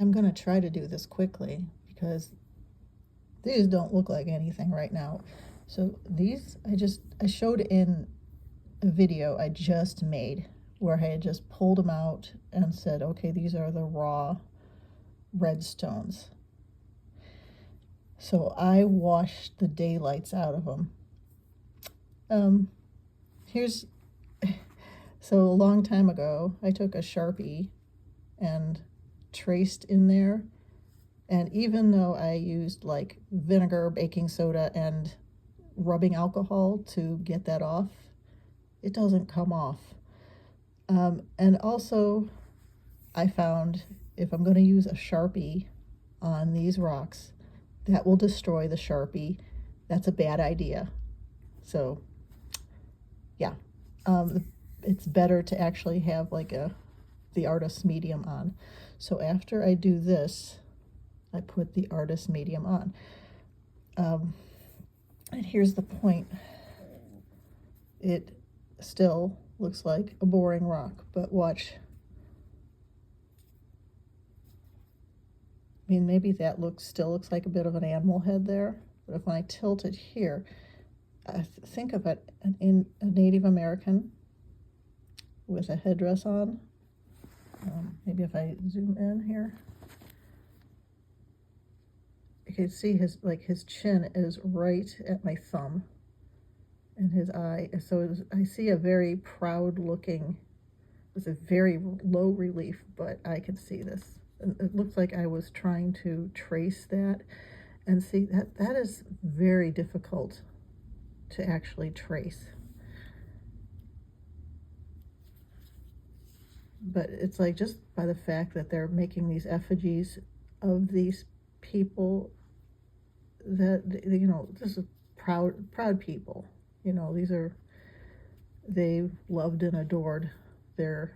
I'm going to try to do this quickly because these don't look like anything right now. So these, I showed in a video I just made where I had just pulled them out and said, okay, these are the raw red stones. So I washed the daylights out of them. Here's, so a long time ago, I took a Sharpie and traced in there. And even though I used like vinegar, baking soda, and rubbing alcohol to get that off, it doesn't come off. And also, I found if I'm going to use a Sharpie on these rocks, that will destroy the Sharpie. That's a bad idea. So, yeah, it's better to actually have like the artist's medium on. So after I do this, I put the artist medium on. And here's the point. It still looks like a boring rock, but watch. I mean, maybe that still looks like a bit of an animal head there, but if I tilt it here, I think of it in a Native American with a headdress on. Maybe if I zoom in here, you can see his chin is right at my thumb, and his eye. So I see a very proud looking. It's a very low relief, but I can see this. And it looks like I was trying to trace that, and see that is very difficult to actually trace. But it's like just by the fact that they're making these effigies of these people, that, you know, this is proud people. You know, they loved and adored their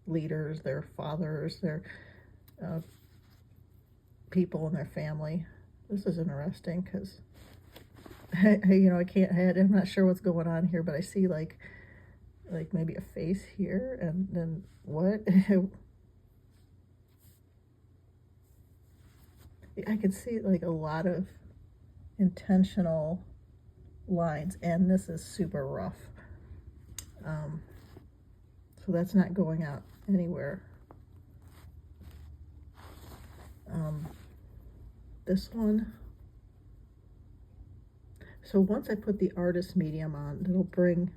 leaders, their fathers, their people in their family. This is interesting because I'm not sure what's going on here, but I see like maybe a face here, and then what? I could see like a lot of intentional lines, and this is super rough. So that's not going out anywhere. This one. So once I put the artist medium on, it'll bring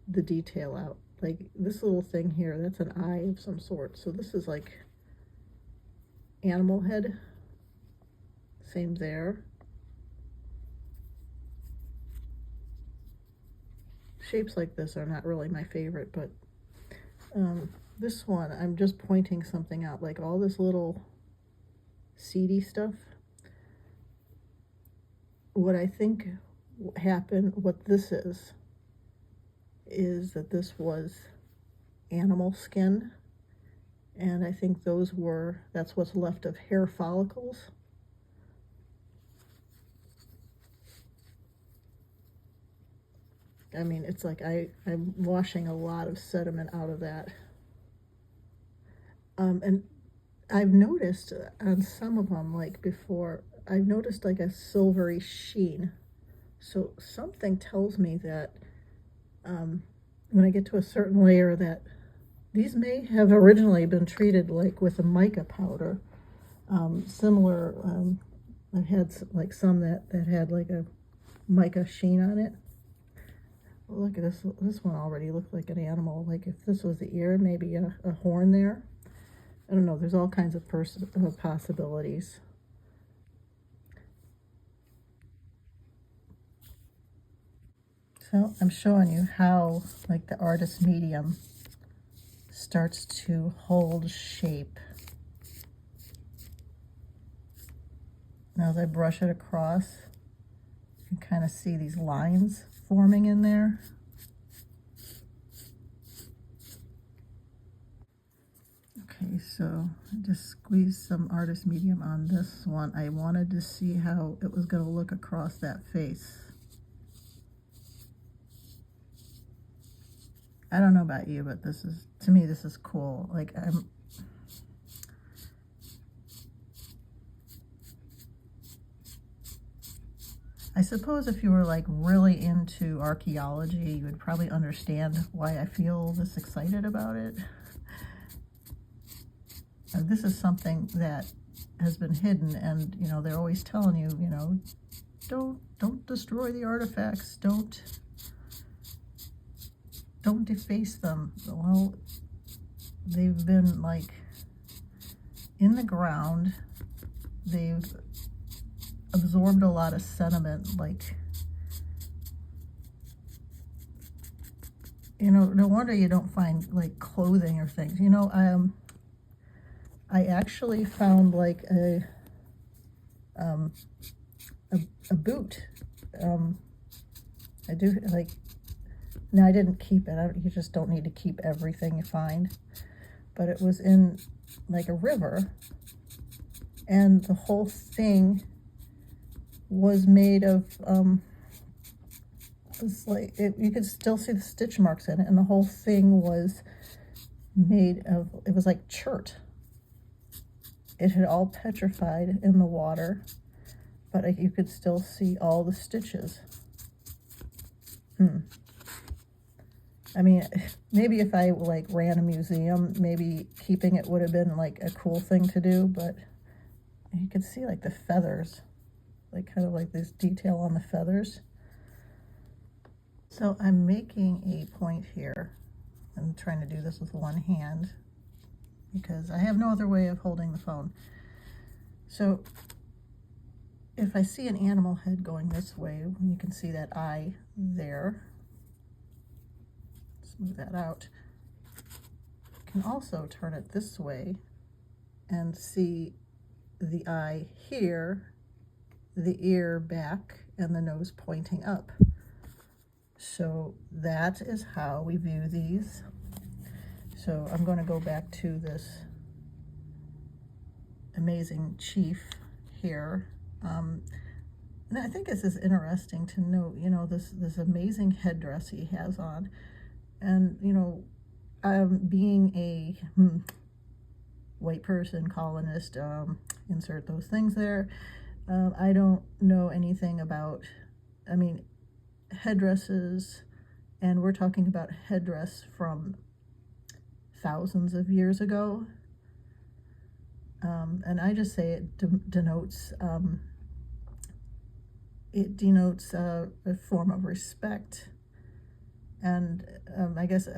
the detail out. Like this little thing here, that's an eye of some sort. So this is like animal head. Same there. Shapes like this are not really my favorite, but this one, I'm just pointing something out, like all this little seedy stuff. What I think happened, what this is that this was animal skin, and I think that's what's left of hair follicles. I mean, it's like I'm washing a lot of sediment out of that. And I've noticed on some of them, like before, I've noticed like a silvery sheen. So something tells me that when I get to a certain layer, that these may have originally been treated like with a mica powder. Similar, I've had like some that had like a mica sheen on it. Look at this. This one already looked like an animal. Like if this was the ear, maybe a horn there. I don't know. There's all kinds of possibilities. So I'm showing you how like the artist medium starts to hold shape. Now as I brush it across, you can kind of see these lines forming in there. Okay, so I just squeezed some artist medium on this one. I wanted to see how it was going to look across that face. I don't know about you, but to me this is cool. Like I suppose if you were like really into archaeology, you would probably understand why I feel this excited about it. This is something that has been hidden, and you know, they're always telling you, you know, don't destroy the artifacts, don't deface them. Well, they've been like in the ground, they've absorbed a lot of sediment, like, you know, no wonder you don't find like clothing or things. You know, I actually found like a boot. I do like, now I didn't keep it. You just don't need to keep everything you find. But it was in like a river, and the whole thing was made of, it's like, you could still see the stitch marks in it, and the whole thing was made of, it was like chert. It had all petrified in the water, but you could still see all the stitches. I mean, maybe if I like ran a museum, maybe keeping it would have been like a cool thing to do, but you could see like the feathers, like kind of like this detail on the feathers. So I'm making a point here. I'm trying to do this with one hand because I have no other way of holding the phone. So if I see an animal head going this way, you can see that eye there. Let's move that out. You can also turn it this way and see the eye here, the ear back, and the nose pointing up. So that is how we view these. So I'm going to go back to this amazing chief here. And I think this is interesting to note, you know, this amazing headdress he has on. And, you know, being a white person, colonist, insert those things there, I don't know anything about, I mean, headdresses, and we're talking about headdress from thousands of years ago. And I just say it denotes a form of respect. And I guess,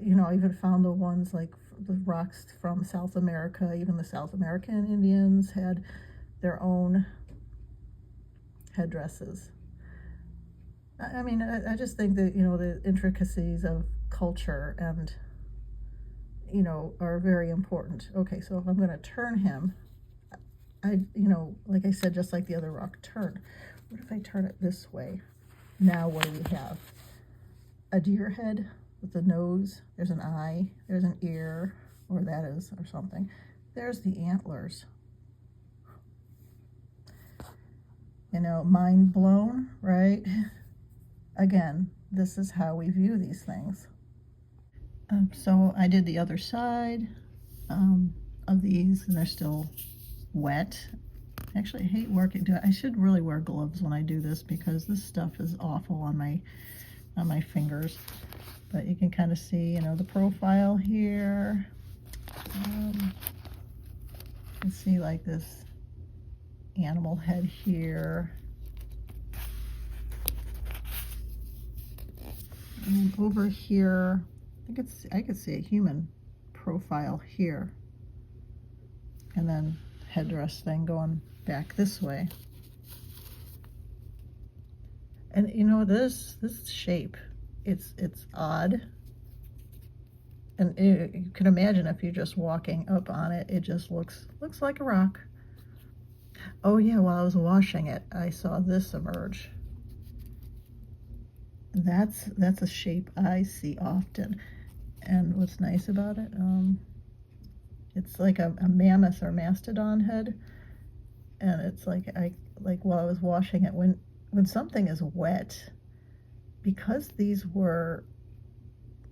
you know, I even found the ones like the rocks from South America. Even the South American Indians had their own headdresses. I mean, I just think that, you know, the intricacies of culture and, you know, are very important. Okay, so if I'm going to turn him, you know, like I said, just like the other rock, turn. What if I turn it this way? Now what do we have? A deer head with the nose. There's an eye. There's an ear, or that is, or something. There's the antlers. You know, mind blown, right? Again, this is how we view these things. So I did the other side of these, and they're still wet. Actually, I hate working. I should really wear gloves when I do this because this stuff is awful on my fingers. But you can kind of see, you know, the profile here. You can see like this animal head here. And over here, I could see a human profile here. And then headdress thing going back this way. And you know, this shape, it's odd. And you can imagine if you're just walking up on it, it just looks like a rock. Oh yeah, while I was washing it, I saw this emerge. That's a shape I see often. And what's nice about it, it's like a mammoth or mastodon head. And it's like, while I was washing it, when something is wet, because these were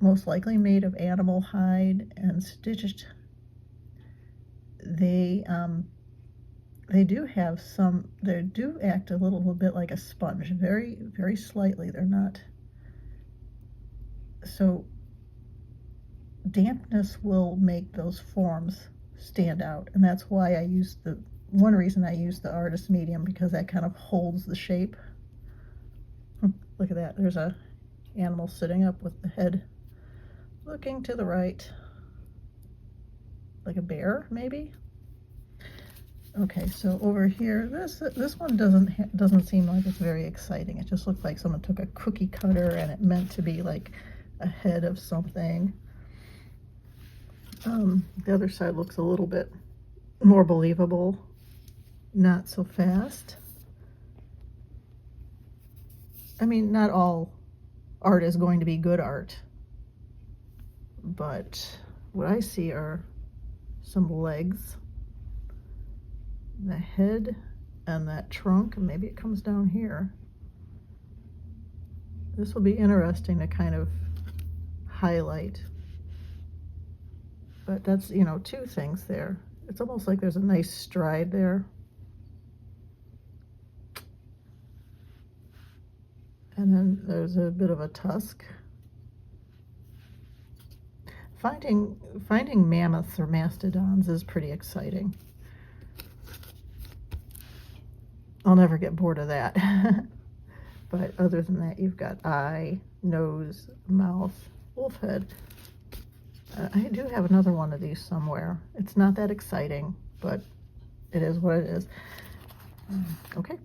most likely made of animal hide and stitched, they they do have some, they do act a little bit like a sponge, very, very slightly. They're not, so dampness will make those forms stand out, and that's why I use one reason I use the artist medium, because that kind of holds the shape. Look at that, there's a animal sitting up with the head looking to the right, like a bear maybe. Okay, so over here, this one doesn't seem like it's very exciting. It just looked like someone took a cookie cutter and it meant to be like a head of something. The other side looks a little bit more believable, not so fast. I mean, not all art is going to be good art, but what I see are some legs, the head, and that trunk, and maybe it comes down here. This will be interesting to kind of highlight. But that's, you know, two things there. It's almost like there's a nice stride there. And then there's a bit of a tusk. Finding mammoths or mastodons is pretty exciting. I'll never get bored of that. But other than that, you've got eye, nose, mouth, wolf head. I do have another one of these somewhere. It's not that exciting, but it is what it is. Okay.